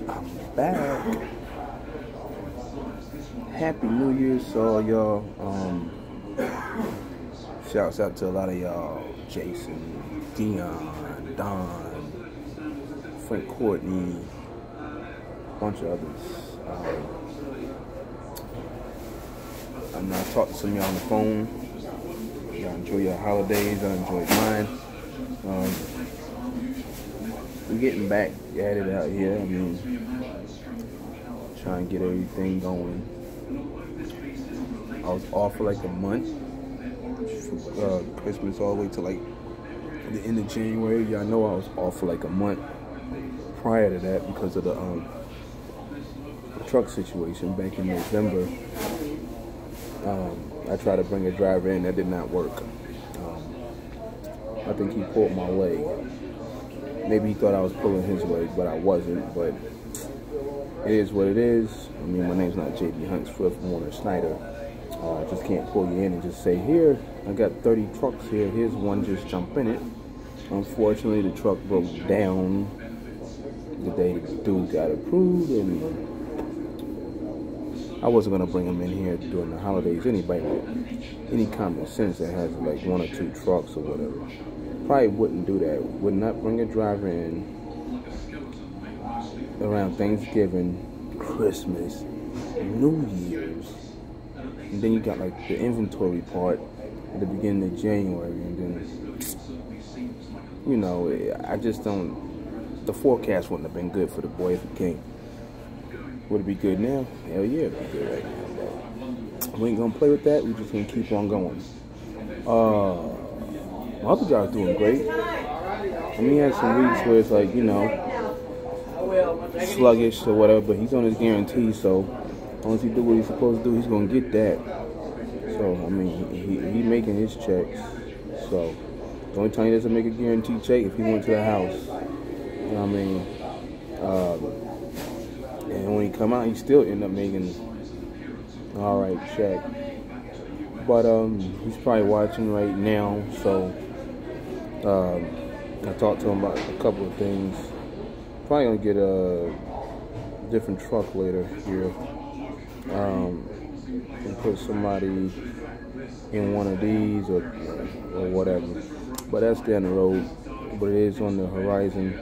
I'm back. Happy New Year's to all y'all. Shouts out to a lot of y'all. Jason, Dion, Don, Frank Courtney, a bunch of others. I talked to some of y'all on the phone. Y'all enjoy your holidays. I enjoyed mine. We're getting back at it out here. I mean, trying to get everything going. I was off for like a month. Christmas all the way to like the end of January. Y'all know I was off for like a month prior to that because of the truck situation back in November. I tried to bring a driver in, that did not work. I think he pulled my leg. Maybe he thought I was pulling his leg, but I wasn't. But it is what it is. I mean, my name's not J.B. Hunt Swift, Warner Snyder. I just can't pull you in and just say, here, I got 30 trucks here. Here's one, just jump in it. Unfortunately, the truck broke down the day the dude got approved, and I wasn't going to bring him in here during the holidays. Anybody with any common sense that has like 1 or 2 trucks or whatever probably wouldn't do that. Would not bring a driver in around Thanksgiving, Christmas, New Year's, and then you got like the inventory part at the beginning of January, and then, you know, I just don't, the forecast wouldn't have been good for the boy if it came. Would it be good now? Hell yeah, it'd be good right now. But we ain't gonna play with that. We just gonna keep on going. My other guy's doing great. I mean, he had some weeks where it's like, you know, sluggish or whatever, but he's on his guarantee, so as long as he do what he's supposed to do, he's gonna get that. So I mean, he making his checks. So the only time he doesn't make a guaranteed check if he went to the house. You know what I mean? And when he come out, he still end up making an alright check. But he's probably watching right now, so I talked to him about a couple of things. Probably gonna get a different truck later here, and put somebody in one of these or whatever. But that's down the road. But it is on the horizon.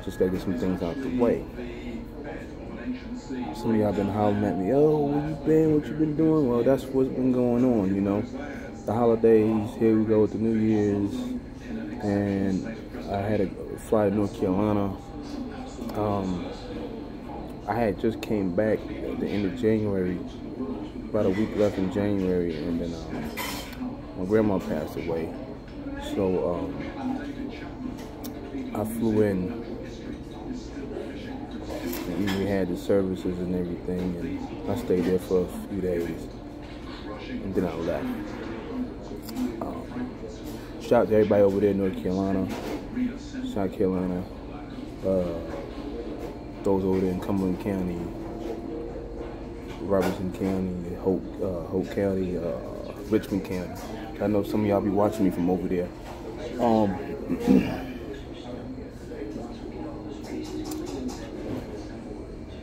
Just gotta get some things out the way. Some of y'all been hollering at me, oh, where you been, what you been doing? Well, that's what's been going on, you know. The holidays, here we go with the New Year's, and I had a fly to North Carolina. I had just came back at the end of January, about a week left in January, and then my grandma passed away. So I flew in. We had the services and everything, and I stayed there for a few days, and then I left. Shout out to everybody over there in North Carolina, South Carolina, those over there in Cumberland County, Robertson County, Hope County, Richmond County. I know some of y'all be watching me from over there.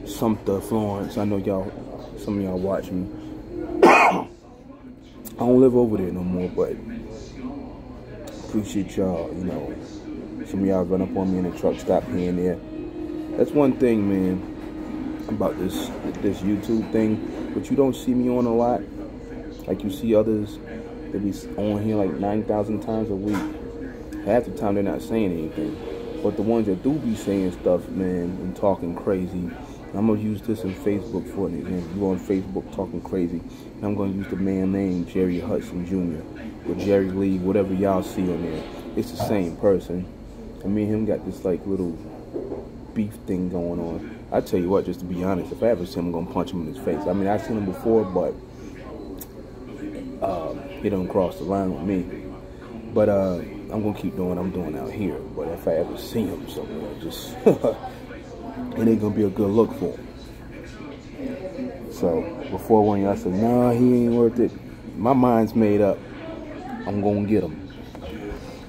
Sumter, Florence. I know y'all, some of y'all watch me. I don't live over there no more, but appreciate y'all. You know, some of y'all run up on me in the truck stop here and there. That's one thing, man, about this YouTube thing. But you don't see me on a lot, like you see others. They be on here like 9,000 times a week. Half the time they're not saying anything. But the ones that do be saying stuff, man, and talking crazy. I'm going to use this in Facebook for an example. You on Facebook talking crazy. And I'm going to use the man named Jerry Hudson Jr. or Jerry Lee, whatever y'all see on there. It's the same person. And me and him got this like little beef thing going on. I tell you what, just to be honest, if I ever see him, I'm going to punch him in his face. I mean, I've seen him before, but he don't cross the line with me. But I'm going to keep doing what I'm doing out here. But if I ever see him somewhere, just... it ain't gonna be a good look for him. So before one of y'all said, nah, he ain't worth it, my mind's made up. I'm gonna get him.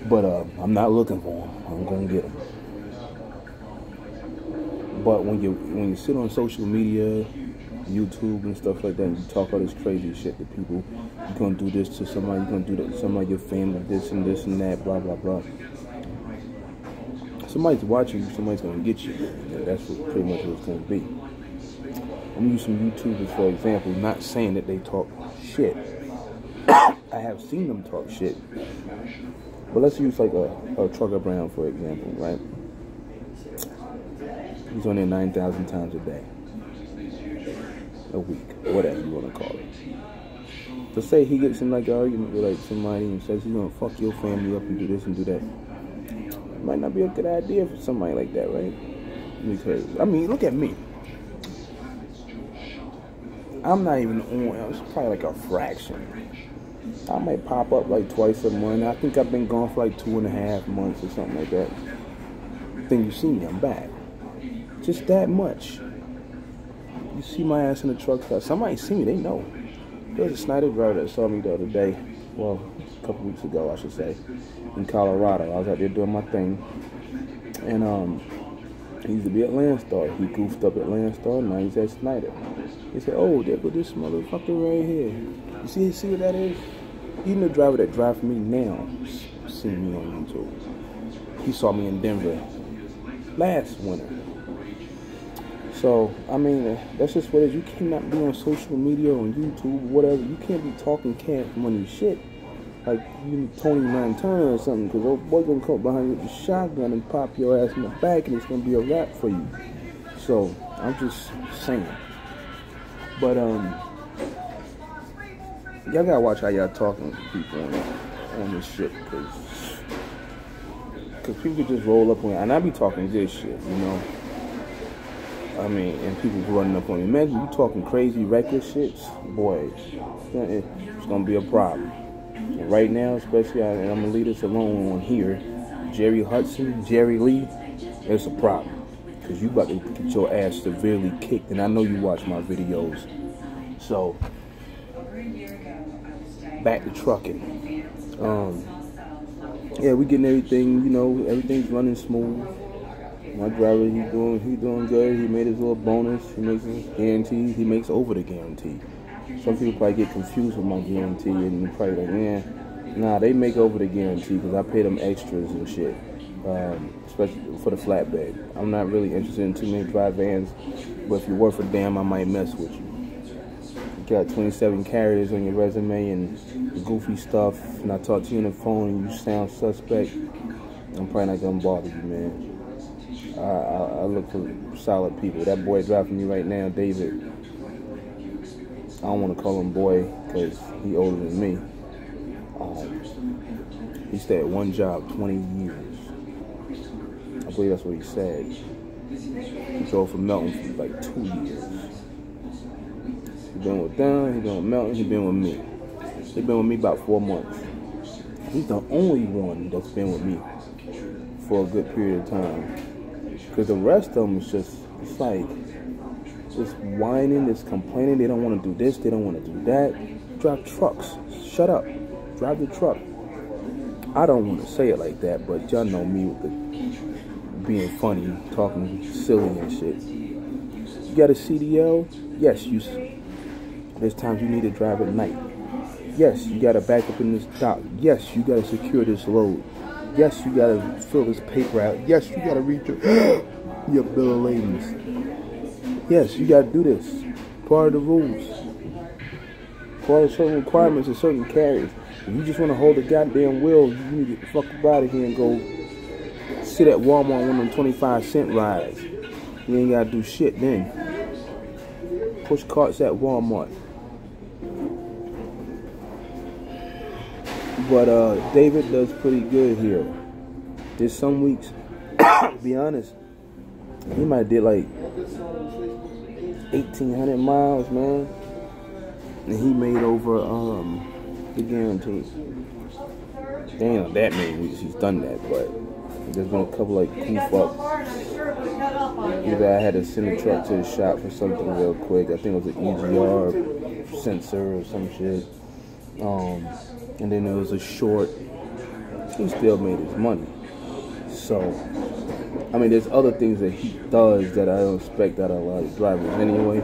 But I'm not looking for him. I'm gonna get him. But when you sit on social media, YouTube and stuff like that, and you talk all this crazy shit to people, you're gonna do this to somebody, you're gonna do that to somebody, your family, this and that, blah blah blah. Somebody's watching you, somebody's gonna get you. Yeah, that's what pretty much what it's gonna be. I'm gonna use some YouTubers for example, not saying that they talk shit. I have seen them talk shit. But let's use like a Trucker Brown for example, right? He's on there 9,000 times a day. A week, whatever you want to call it. So say he gets in like an argument with like somebody and says he's gonna fuck your family up and do this and do that. It might not be a good idea for somebody like that, right? Because I mean, look at me. I'm not even on. It's probably like a fraction. I might pop up like twice a month. I think I've been gone for like 2.5 months or something like that. Then you see me, I'm back. Just that much. You see my ass in the truck stop. Somebody see me, they know. There was a Snyder driver that saw me the other day. Well, a couple weeks ago, I should say, in Colorado. I was out there doing my thing. And he used to be at Landstar. He goofed up at Landstar, now he's at Snyder. He said, oh, there go this motherfucker right here. You see what that is? Even the driver that drives for me now seen me on YouTube. He saw me in Denver last winter. So, I mean, that's just what it is. You cannot be on social media, on YouTube, whatever. You can't be talking cash money shit like you Tony Montana or something, because old boy gonna come behind you with the shotgun and pop your ass in the back and it's gonna be a wrap for you. So, I'm just saying. But, y'all gotta watch how y'all talking to people on this shit, because people just roll up on you. And I be talking good shit, you know. I mean, and people running up on you. Imagine you talking crazy, reckless shits, boy, it's gonna be a problem. And right now, especially, and I'm gonna leave this alone on here, Jerry Hudson, Jerry Lee, it's a problem. Because you about to get your ass severely kicked, and I know you watch my videos. So, back to trucking. Yeah, we getting everything, you know, everything's running smooth. My driver, he doing good. He made his little bonus. He makes his guarantee. He makes over the guarantee. Some people probably get confused with my guarantee and probably like, man, nah, they make over the guarantee because I pay them extras and shit, especially for the flatbed. I'm not really interested in too many dry vans, but if you're worth a damn, I might mess with you. You got 27 carriers on your resume and goofy stuff, and I talk to you on the phone and you sound suspect, I'm probably not gonna bother you, man. I look for solid people. That boy driving me right now, David, I don't want to call him boy because he older than me. He stayed at one job 20 years. I believe that's what he said. He drove from Melton for like 2 years. He been with Don, he been with Melton, he been with me. He been with me about 4 months. He's the only one that's been with me for a good period of time. Because the rest of them is just, it's like, just whining, just complaining. They don't want to do this, they don't want to do that. Drive trucks. Shut up. Drive the truck. I don't want to say it like that, but y'all know me with the being funny, talking silly and shit. You got a CDL? Yes, there's times you need to drive at night. Yes, you got to back up in this dock. Yes, you got to secure this load. Yes, you gotta fill this paper out. Yes, you gotta read your bill of ladings. Yes, you gotta do this. Part of the rules. Part of certain requirements of certain carriers. If you just wanna hold the goddamn wheel, you need to get the fuck up out of here and go sit at Walmart on one of them 25-cent rides. You ain't gotta do shit then. Push carts at Walmart. But David does pretty good here. There's some weeks, to be honest, he might have did like 1,800 miles, man. And he made over the guarantee. Damn, that many weeks he's done that, but there's been a couple like goof ups. Either I had to send a truck to the shop for something real quick. I think it was an EGR sensor or some shit. And then there was a short. He still made his money. So I mean, there's other things that he does that I don't expect out of a lot of drivers anyway.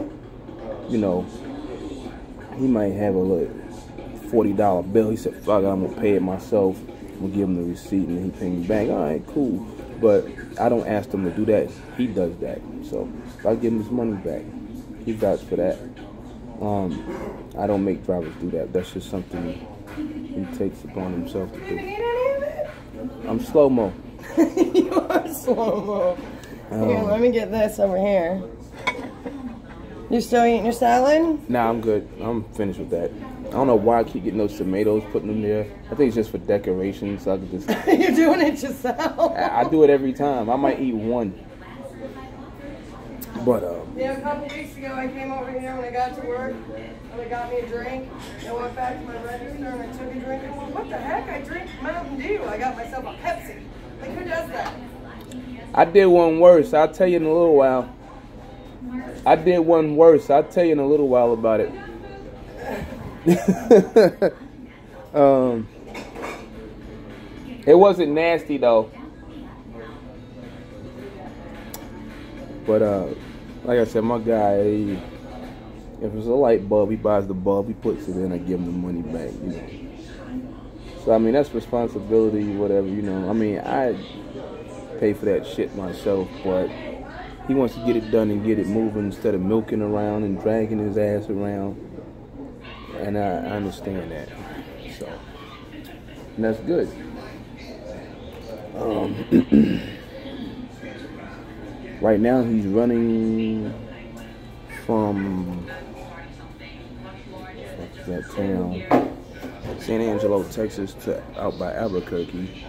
You know, he might have a little $40 bill. He said, fuck it, I'm going to pay it myself. I'm going to give him the receipt and he pay me back. All right, cool. But I don't ask him to do that. He does that. So I give him his money back. He vouched for that. I don't make drivers do that. That's just something he takes upon himself to do. I'm slow-mo. You are slow-mo. Here, let me get this over here. You still eating your salad? Nah, I'm good. I'm finished with that. I don't know why I keep getting those tomatoes, putting them there. I think it's just for decoration, so I can just... You're doing it yourself. I do it every time. I might eat one. But, yeah, a couple weeks ago, I came over here when I got to work, and I got me a drink. I went back to my register, and I took a drink, and I went, what the heck? I drink Mountain Dew. I got myself a Pepsi. Like, who does that? I did one worse. I'll tell you in a little while. I did one worse. I'll tell you in a little while about it. It wasn't nasty though. But like I said, my guy, if it's a light bulb, he buys the bulb, he puts it in, I give him the money back, you know. So I mean, that's responsibility, whatever, you know. I mean, I pay for that shit myself, but he wants to get it done and get it moving instead of milking around and dragging his ass around. And I understand that. So, and that's good. Right now he's running from that town, San Angelo, Texas, to out by Albuquerque.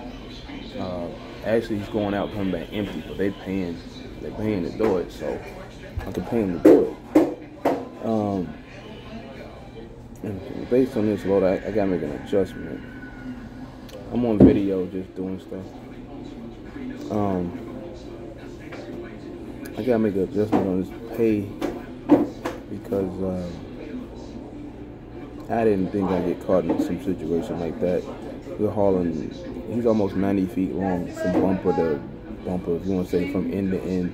Actually, he's going out, coming back empty, but they're paying to do it, so I can pay him to do it. And based on this load, I gotta make an adjustment. I'm on video just doing stuff. I gotta make an adjustment on his pay because I didn't think I'd get caught in some situation like that. We're hauling, he's almost 90 feet long from bumper to bumper, if you want to say from end to end.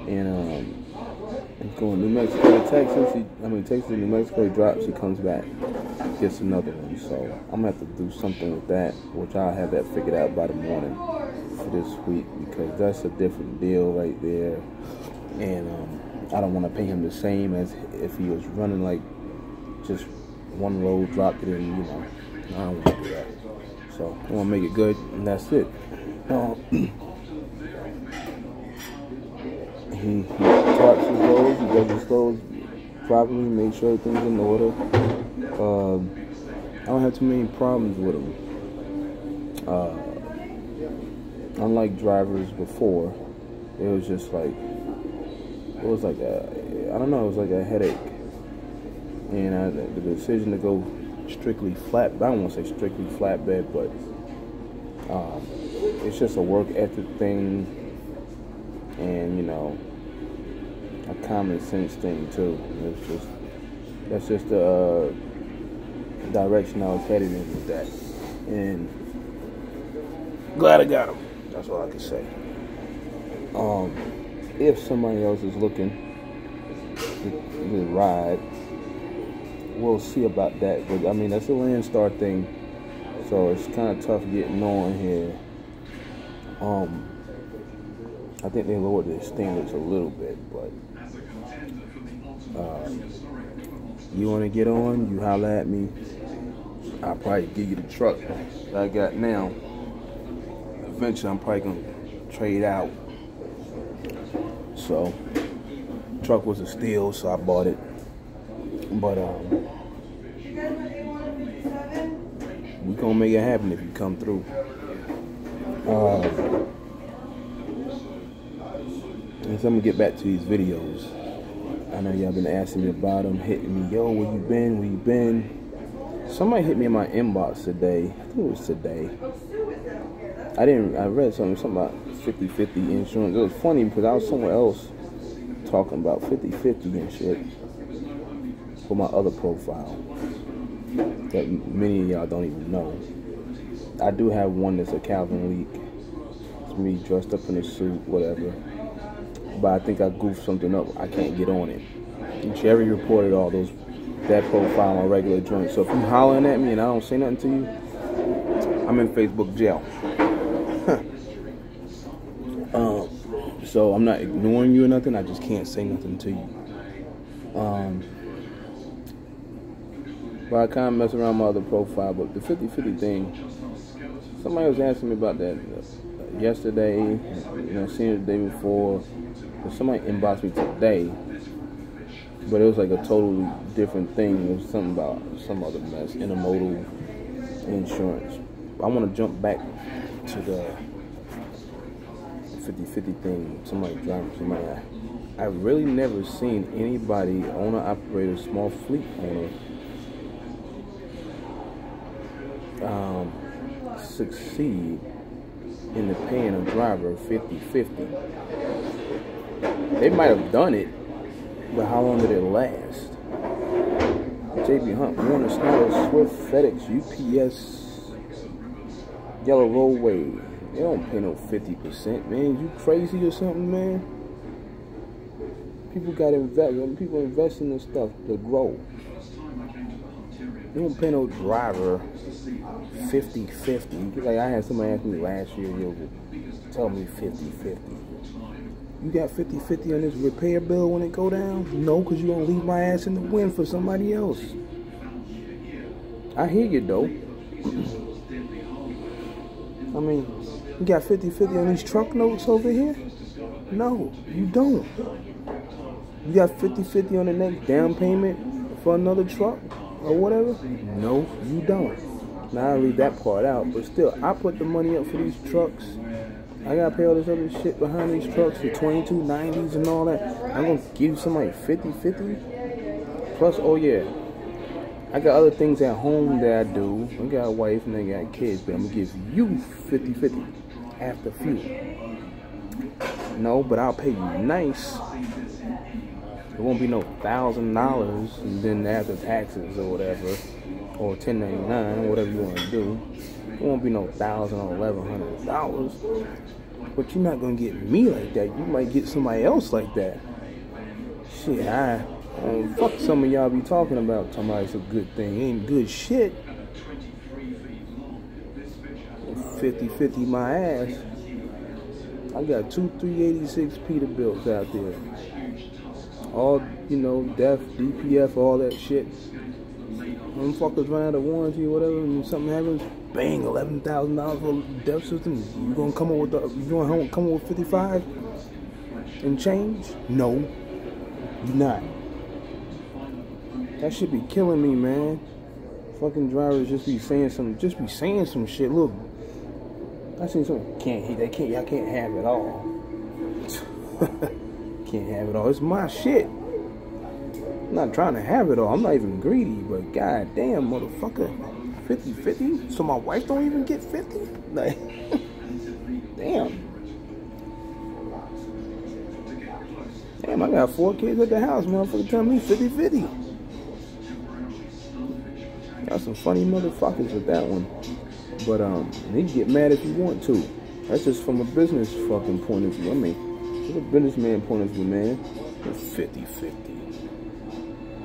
And he's going New Mexico to Texas. Texas to New Mexico, he drops, he comes back, gets another one. So I'm gonna have to do something with that, which I'll have that figured out by the morning for this week, because that's a different deal right there. And I don't want to pay him the same as if he was running like just one load, dropped it in, you know. I don't want to do that. So I want to make it good, and that's it. He charts his loads, he does his loads properly, makes sure everything's in order. I don't have too many problems with him. Unlike drivers before, it was just like, it was like a headache. And the decision to go strictly flat, I don't want to say strictly flatbed, but it's just a work ethic thing, and you know, a common sense thing too. That's just the direction I was headed in with that, and glad I got him. That's all I can say. If somebody else is looking to ride, we'll see about that. But I mean, that's a Landstar thing, so it's kind of tough getting on here. I think they lowered their standards a little bit, but you want to get on, you holler at me. I'll probably give you the truck that I got now. Eventually, I'm probably gonna trade out. So, truck was a steal, so I bought it. But we gonna make it happen if you come through. And so I'm gonna get back to these videos. I know y'all been asking me about them, hitting me, yo, where you been? Where you been? Somebody hit me in my inbox today. I think it was today. I read something about 50-50 insurance. It was funny because I was somewhere else talking about 50-50 and shit for my other profile that many of y'all don't even know. I do have one that's a Calvin leak. It's me dressed up in a suit, whatever. But I think I goofed something up. I can't get on it. And Jerry reported all that profile on regular joints. So if you hollering at me and I don't say nothing to you, I'm in Facebook jail. So I'm not ignoring you or nothing. I just can't say nothing to you. But I kind of mess around my other profile. But the 50-50 thing, somebody was asking me about that yesterday. Seen it the day before. Somebody inboxed me today. But it was like a totally different thing. It was something about some other mess, intermodal insurance. I want to jump back to the 50-50 thing. Somebody driving somebody. I really never seen anybody, owner, operator, small fleet owner, succeed in the paying a driver 50-50. They might have done it, but how long did it last? JB Hunt, Warner, Snyder, Swift, FedEx, UPS, Yellow Roadway. They don't pay no 50%, man. You crazy or something, man? People got to invest. People invest in this stuff to grow. They don't pay no driver 50-50. Like I had somebody ask me last year, tell me 50-50. You got 50-50 on this repair bill when it go down? No, because you're going to leave my ass in the wind for somebody else. I hear you, though. I mean, you got 50-50 on these truck notes over here? No, you don't. You got 50-50 on the next down payment for another truck or whatever? No, you don't. Now, I leave that part out, but still, I put the money up for these trucks. I gotta pay all this other shit behind these trucks, the 2290s and all that. I'm gonna give somebody 50-50? Plus, oh yeah, I got other things at home that I do. I got a wife and I got kids, but I'm gonna give you 50-50 after fuel. No, but I'll pay you nice. It won't be no $1,000 and then after taxes or whatever, or 1099, whatever you want to do. It won't be no $1,000 or $1,100. But you're not gonna get me like that. You might get somebody else like that. Shit, fuck some of y'all be talking about it's a good thing. It ain't good shit. 50-50 my ass. I got 2 386 Peterbilts out there. All, DEF, DPF, all that shit. Them fuckers run out of warranty or whatever, and something happens, bang, $11,000 for DEF system. You gonna come up with 55 and change? No, you not. That shit be killing me, man. Fucking drivers just be saying some shit. Look, I seen something. Y'all can't have it all. Can't have it all. It's my shit. I'm not trying to have it all. I'm not even greedy, but goddamn, motherfucker, 50-50. So my wife don't even get 50. Like, damn. Damn, I got 4 kids at the house. Motherfucker, tell me 50-50. Got some funny motherfuckers with that one. But you can get mad if you want to. That's just from a business fucking point of view. I mean, from a businessman point of view, man. 50-50.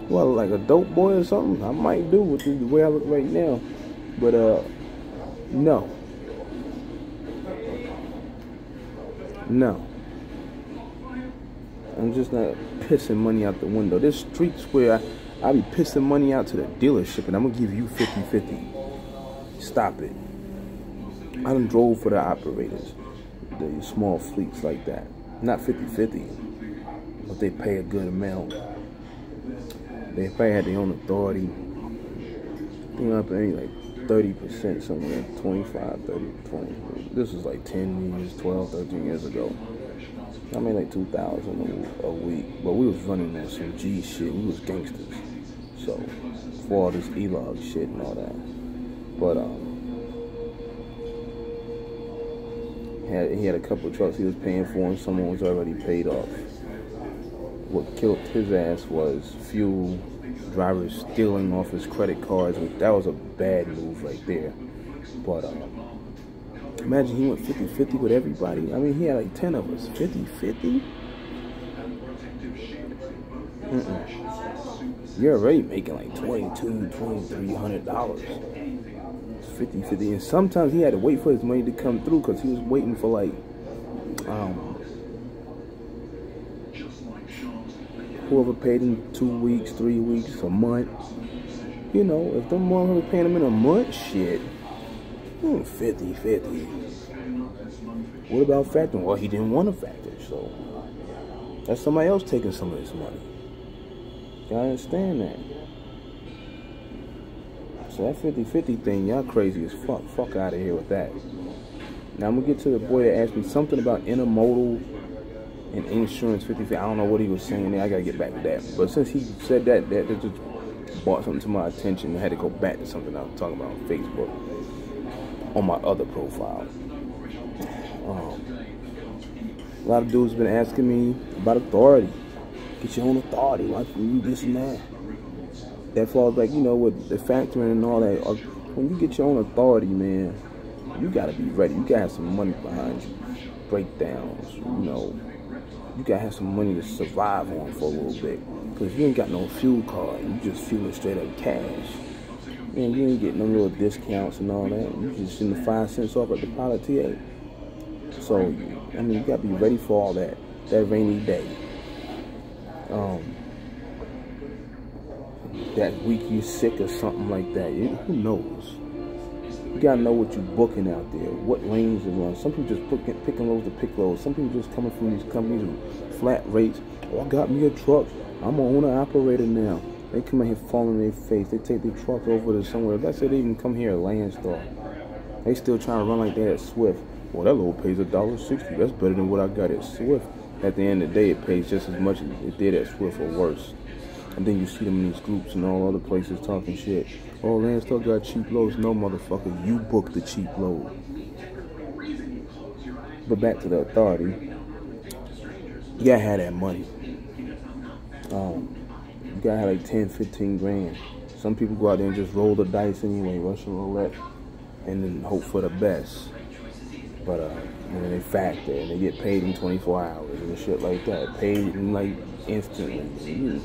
Well, like a dope boy or something, I might do with the way I look right now. But no. No. I'm just not pissing money out the window. There's streets where I be pissing money out to the dealership and I'm gonna give you 50-50. Stop it. I done drove for the operators, the small fleets like that. Not 50-50, but they pay a good amount. They probably had their own authority. You know, paying like 30% somewhere, 25, 30, 20. This was like 10 years, 12, 13 years ago. I made like $2,000 a week, but we was running on some G shit. We was gangsters. So, for all this E-log shit and all that. But, he had a couple of trucks he was paying for and someone was already paid off. What killed his ass was fuel, drivers stealing off his credit cards. That was a bad move right there. But Imagine he went 50-50 with everybody. I mean, he had like 10 of us. 50-50? You're already making like $2,200-$2,300. 50-50. And sometimes he had to wait for his money to come through because he was waiting for like, whoever paid him 2 weeks, 3 weeks, a month. You know, if them motherfuckers paying him in a month, shit. 50-50. What about factoring? Well, he didn't want to factor, so that's somebody else taking some of his money. You understand that? So that 50-50 thing, y'all crazy as fuck. Fuck out of here with that. Now I'm gonna get to the boy that asked me something about intermodal and insurance 50-50. I don't know what he was saying there. I gotta get back to that. But since he said that just brought something to my attention. I had to go back to something I was talking about on Facebook on my other profile. A lot of dudes have been asking me about authority. Get your own authority. Why can you this and that? That falls like, you know, with the factoring and all that. When you get your own authority, man, you gotta be ready. You gotta have some money behind you. Breakdowns, you know. You gotta have some money to survive on for a little bit. Because you ain't got no fuel card. You just fueling straight up cash. Man, you ain't getting no little discounts and all that. You just in the 5 cents off at the pilot TA. So, I mean, you gotta be ready for all that rainy day. That week you're sick or something like that. Who knows? You gotta know what you're booking out there. What lanes to run. Some people just picking loads to pick loads. Some people just coming from these companies with flat rates. Oh, I got me a truck. I'm an owner-operator now. They come in here falling in their face. They take their truck over to somewhere. Let's say they even come here at Landstar. They still trying to run like that at Swift. Well, that load pays $1.60. That's better than what I got at Swift. At the end of the day, it pays just as much as it did at Swift or worse. And then you see them in these groups and all other places talking shit. Oh, Landstar got cheap loads. No, motherfucker, you booked the cheap load. But back to the authority. You gotta have that money. You gotta have like 10, 15 grand. Some people go out there and just roll the dice anyway, Russian roulette, and then hope for the best. But and then they factor and they get paid in 24 hours and shit like that. Paid in like instantly.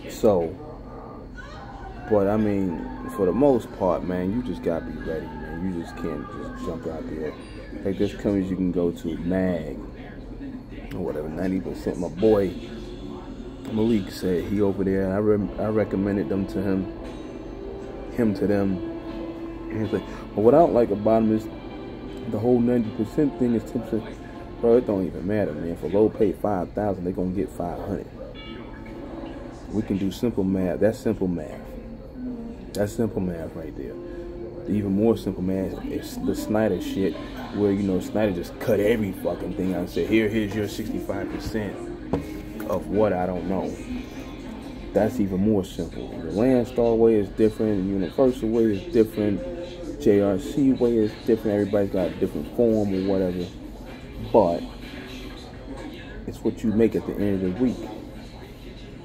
So, but I mean, for the most part, man, you just gotta be ready, man. You just can't just jump out there. Like there's companies you can go to, MAG, or whatever, 90%. My boy Malik said he over there. I recommended them to him to them. And he's like, but what I don't like about him is the whole 90% thing is 10%. Bro, it don't even matter, man. If a load paid $5,000, they're gonna get $500. We can do simple math. That's simple math. That's simple math right there. The even more simple math is the Snyder shit, where, you know, Snyder just cut every fucking thing out and said, here's your 65% of what I don't know. That's even more simple. The Landstar way is different. The Universal way is different. JRC way is different. Everybody's got a different form or whatever. But it's what you make at the end of the week.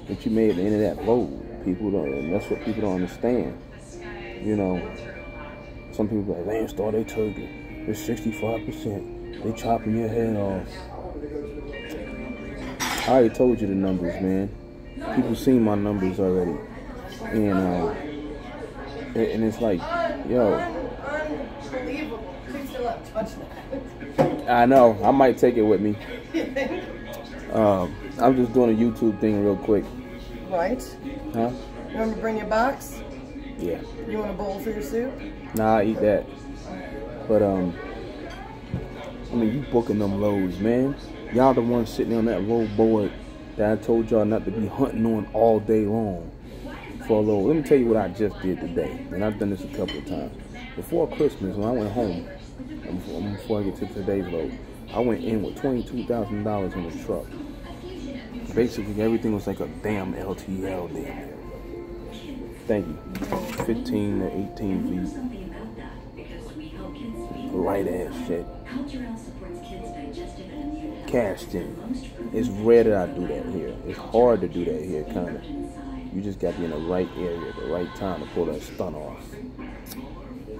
What you made at the end of that load. People don't, and that's what people don't understand. You know, some people like, Landstar, they took it. It's 65%. They chopping your head off. I already told you the numbers, man. People seen my numbers already. And it's like, yo. Unbelievable. Please still have touched that. I know. I might take it with me. I'm just doing a YouTube thing real quick. Right. Huh? You want me to bring you a box? Yeah. You want a bowl for your soup? Nah, I eat that. But, I mean, you booking them loads, man. Y'all the ones sitting on that low board that I told y'all not to be hunting on all day long for a load. Let me tell you what I just did today. And I've done this a couple of times. Before Christmas, when I went home, before I get to today's load, I went in with $22,000 in the truck. Basically, everything was like a damn LTL there. Thank you. 15 to 18 feet. Light ass shit. Cashed in. It's rare that I do that here. It's hard to do that here, kind of. You just got to be in the right area at the right time to pull that stunt off.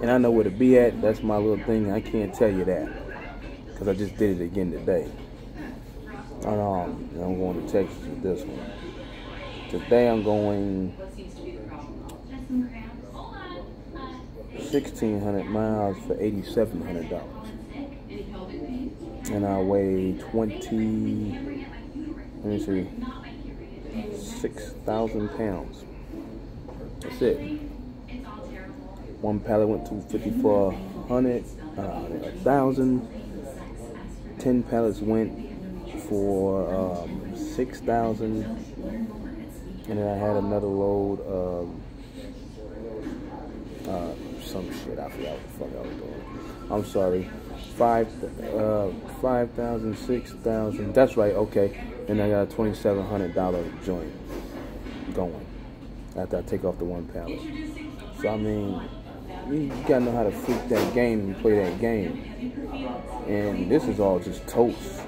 And I know where to be at. That's my little thing. I can't tell you that because I just did it again today. I'm going to Texas with this one. Today I'm going 1,600 miles for $8,700. And I weigh 6,000 pounds. That's it. One pallet went to 1,000. 10 pallets went for 6,000. And then I had another load of some shit. I forgot what the fuck I was doing. I'm sorry. 5,000, 6,000. That's right. Okay. And I got a $2,700 joint going after I take off the one pallet. So I mean, you gotta know how to freak that game and play that game. And this is all just toast,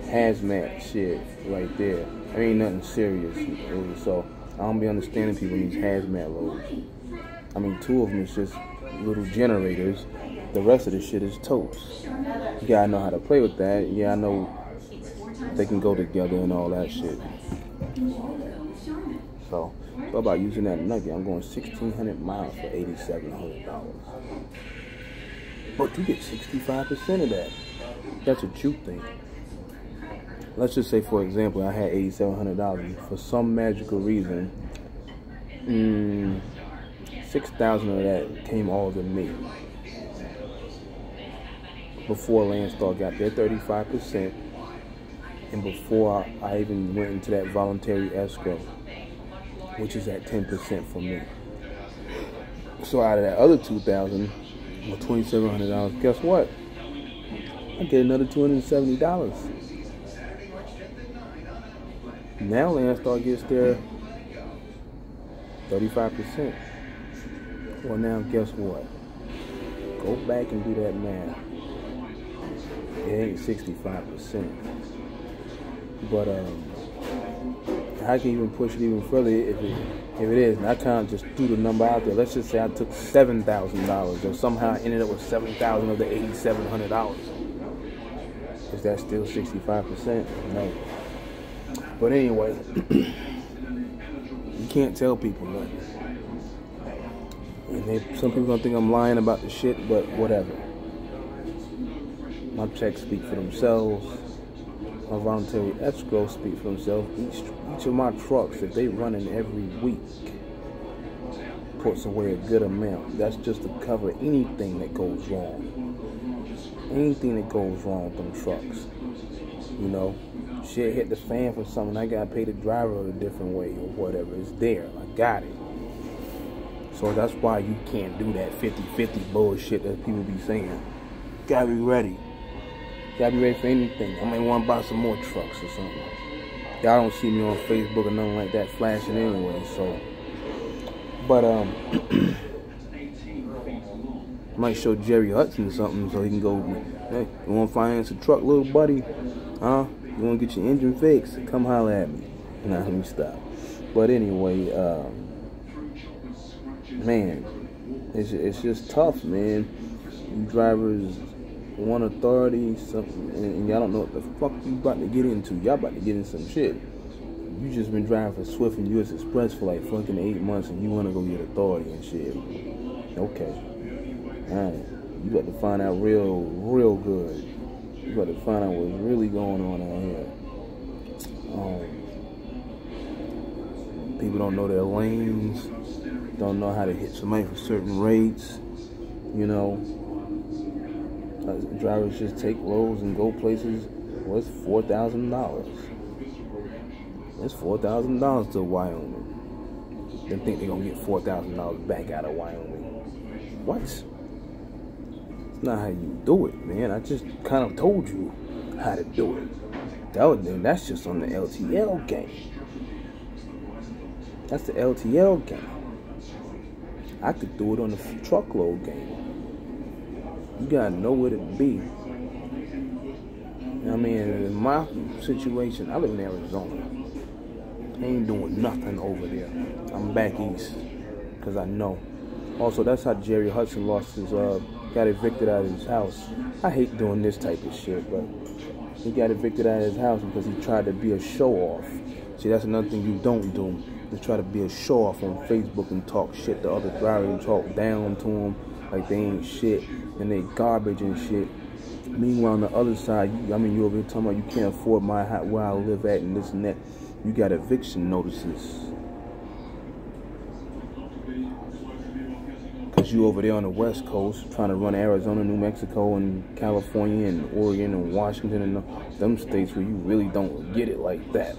hazmat shit right there. There ain't nothing serious. So I don't be understanding people in these hazmat loads. I mean, 2 of them is just little generators. The rest of the shit is toast. You gotta know how to play with that. Yeah, I know they can go together and all that shit. So, what about using that nugget? I'm going 1,600 miles for $8,700. But you get 65% of that. That's what you think. Let's just say, for example, I had $8,700. For some magical reason, 6,000 of that came all to me. Before Landstar got their 35%, and before I even went into that voluntary escrow, which is at 10% for me. So out of that other 2,000 or $2,700, guess what? I get another $270. Now Landstar gets their 35%. Well, now guess what? Go back and do that math. It ain't 65%. But I can even push it even further if it is. And I kind of just threw the number out there. Let's just say I took $7,000, or somehow I ended up with $7,000 of the $8,700. Is that still 65%? No. But anyway, you can't tell people nothing. And some people don't think I'm lying about the shit, but whatever. My checks speak for themselves. My voluntary escrow speak for themselves. Each of my trucks, if they running every week, puts away a good amount. That's just to cover anything that goes wrong. Anything that goes wrong with them trucks. You know, shit hit the fan for something, I gotta pay the driver a different way or whatever. It's there. I got it. So that's why you can't do that 50-50 bullshit that people be saying. Gotta be ready. Gotta be ready for anything. I might want to buy some more trucks or something. Y'all don't see me on Facebook or nothing like that flashing anyway, so. But, might show Jerry Hudson something so he can go, hey, you want to finance a truck, little buddy? Huh? You want to get your engine fixed? Come holler at me. Nah, let me stop. But anyway, man, it's just tough, man. You drivers want authority, something, and y'all don't know what the fuck you about to get into. Y'all about to get in some shit. You just been driving for Swift and US Express for like fucking 8 months, and you want to go get authority and shit. Okay, alright. You got to find out real good. You got to find out what's really going on out here. People don't know their lanes. Don't know how to hit somebody for certain rates. You know. Drivers just take loads and go places. Well, it's $4,000. It's $4,000 to Wyoming. They think they're gonna get $4,000 back out of Wyoming. What? It's not how you do it, man. I just kind of told you how to do it. That's just on the LTL game. That's the LTL game. I could do it on the truckload game. You gotta know where to be. I mean, in my situation, I live in Arizona. I ain't doing nothing over there. I'm back east because I know. Also, that's how Jerry Hudson lost his, got evicted out of his house. I hate doing this type of shit, but he got evicted out of his house because he tried to be a show-off. See, that's another thing you don't do. Just try to be a show-off on Facebook and talk shit to other drivers and talk down to them like they ain't shit and they garbage and shit. Meanwhile, on the other side, you over here talking about you can't afford where I live at and this and that. You got eviction notices. Because you over there on the West Coast trying to run Arizona, New Mexico, and California, and Oregon, and Washington, and them states where you really don't get it like that.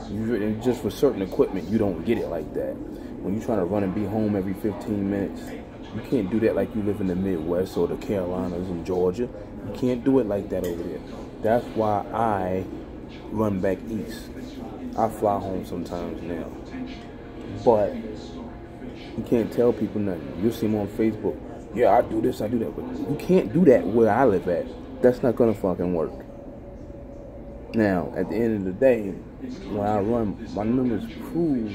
And just for certain equipment, you don't get it like that. When you're trying to run and be home every 15 minutes, you can't do that like you live in the Midwest or the Carolinas and Georgia. You can't do it like that over there. That's why I run back east. I fly home sometimes now. But you can't tell people nothing. You'll see them on Facebook. Yeah, I do this, I do that. But you can't do that where I live at. That's not gonna fucking work. Now, at the end of the day, when I run, my numbers prove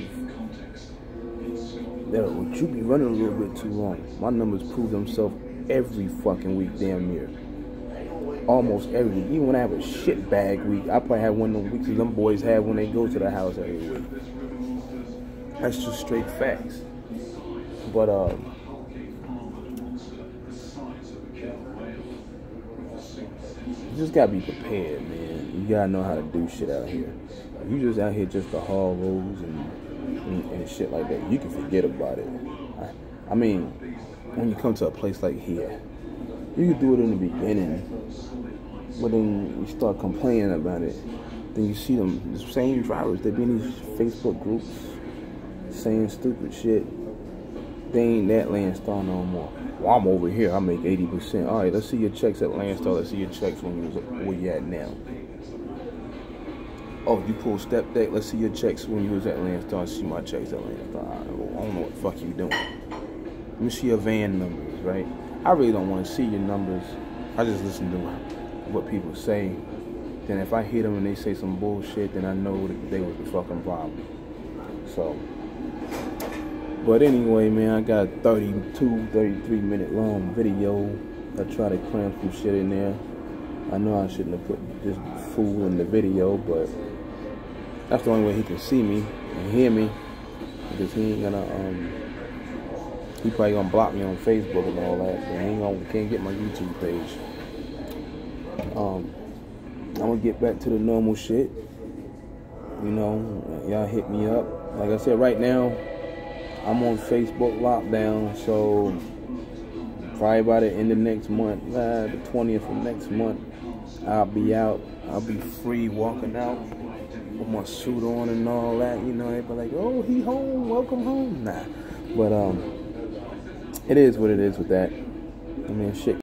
that you be running a little bit too long. My numbers prove themselves every fucking week, damn near. Almost every week. Even when I have a shit bag week, I probably have one of them weeks that them boys have when they go to the house every week. That's just straight facts. But you just gotta be prepared, man. You gotta know how to do shit out here. If you just out here just to haul roads and shit like that, you can forget about it. I mean, when you come to a place like here, you can do it in the beginning, but then you start complaining about it. Then you see them, the same drivers, they be in these Facebook groups saying stupid shit. They ain't that Landstar no more. Well, I'm over here, I make 80%. All right, let's see your checks at Landstar. Let's see your checks where you at now. Oh, you pull step deck. Let's see your checks when you was at Landstar. See my checks at Landstar. I don't know what the fuck you doing. Let me see your van numbers, right? I really don't want to see your numbers. I just listen to what people say. Then if I hear them and they say some bullshit, then I know that they was the fucking problem. So, but anyway, man, I got a 32, 33 minute long video. I try to cram some shit in there. I know I shouldn't have put this fool in the video, but that's the only way he can see me and hear me, because he ain't gonna, he probably gonna block me on Facebook and all that, but he can't get my YouTube page. I'm gonna get back to the normal shit. You know, y'all hit me up. Like I said, right now, I'm on Facebook lockdown, so probably by the end of next month, the 20th of next month, I'll be out. I'll be free walking out with my suit on and all that. You know, everybody like, oh, he home, welcome home. Nah, but it is what it is with that. I mean, shit